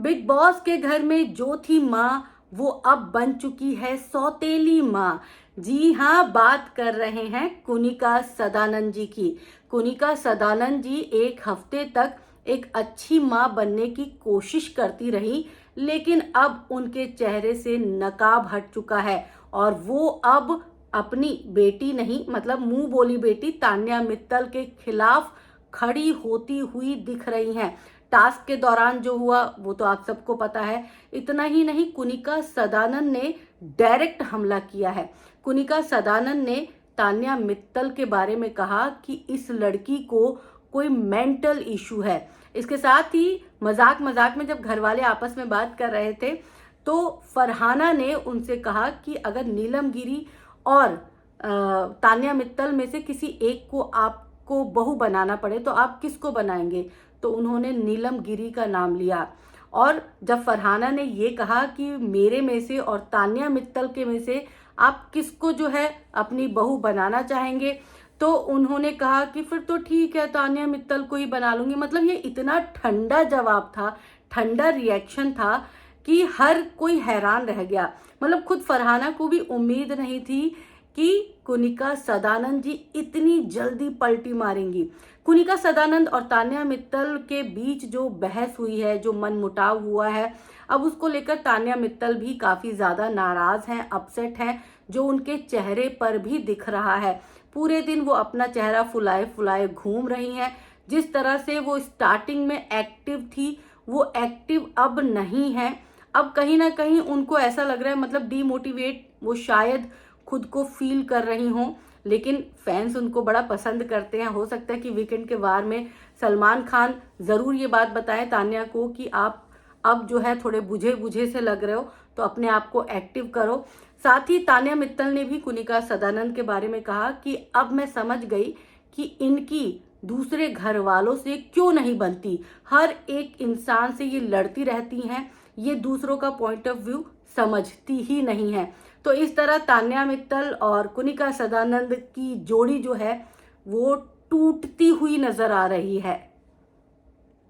Big boss के घर में जो थी माँ वो अब बन चुकी है सौतेली माँ। जी हाँ, बात कर रहे हैं कुनिका सदानंद जी की। कुनिका सदानंद जी एक हफ्ते तक एक अच्छी माँ बनने की कोशिश करती रही, लेकिन अब उनके चेहरे से नकाब हट चुका है और वो अब अपनी बेटी नहीं, मतलब मुंह बोली बेटी तान्या मित्तल के खिलाफ खड़ी होती हुई दिख रही हैं। टास्क के दौरान जो हुआ वो तो आप सबको पता है। इतना ही नहीं, कुनिका सदानंद ने डायरेक्ट हमला किया है। कुनिका सदानंद ने तान्या मित्तल के बारे में कहा कि इस लड़की को कोई मेंटल इशू है। इसके साथ ही मजाक मजाक में जब घर वाले आपस में बात कर रहे थे तो फरहाना ने उनसे कहा कि अगर नीलम गिरी और तान्या मित्तल में से किसी एक को आपको बहू बनाना पड़े तो आप किसको बनाएंगे। तो उन्होंने नीलम गिरी का नाम लिया। और जब फरहाना ने ये कहा कि मेरे में से और तान्या मित्तल के में से आप किसको जो है अपनी बहू बनाना चाहेंगे, तो उन्होंने कहा कि फिर तो ठीक है, तान्या मित्तल को ही बना लूंगी। मतलब ये इतना ठंडा जवाब था, ठंडा रिएक्शन था कि हर कोई हैरान रह गया। मतलब खुद फरहाना को भी उम्मीद नहीं थी कि कुनिका सदानंद जी इतनी जल्दी पलटी मारेंगी। कुनिका सदानंद और तान्या मित्तल के बीच जो बहस हुई है, जो मनमुटाव हुआ है, अब उसको लेकर तान्या मित्तल भी काफी ज्यादा नाराज हैं, अपसेट हैं, जो उनके चेहरे पर भी दिख रहा है। पूरे दिन वो अपना चेहरा फुलाए फुलाए घूम रही हैं। जिस तरह से वो स्टार्टिंग में एक्टिव थी वो एक्टिव अब नहीं है। अब कहीं ना कहीं उनको ऐसा लग रहा है, मतलब डीमोटिवेट वो शायद खुद को फील कर रही हों। लेकिन फैंस उनको बड़ा पसंद करते हैं। हो सकता है कि वीकेंड के वार में सलमान खान जरूर ये बात बताएं तान्या को कि आप अब जो है थोड़े बुझे बुझे से लग रहे हो, तो अपने आप को एक्टिव करो। साथ ही तान्या मित्तल ने भी कुनिका सदानंद के बारे में कहा कि अब मैं समझ गई कि इनकी दूसरे घर वालों से क्यों नहीं बनती। हर एक इंसान से ये लड़ती रहती हैं, ये दूसरों का पॉइंट ऑफ व्यू समझती ही नहीं है। तो इस तरह तान्या मित्तल और कुनिका सदानंद की जोड़ी जो है वो टूटती हुई नजर आ रही है।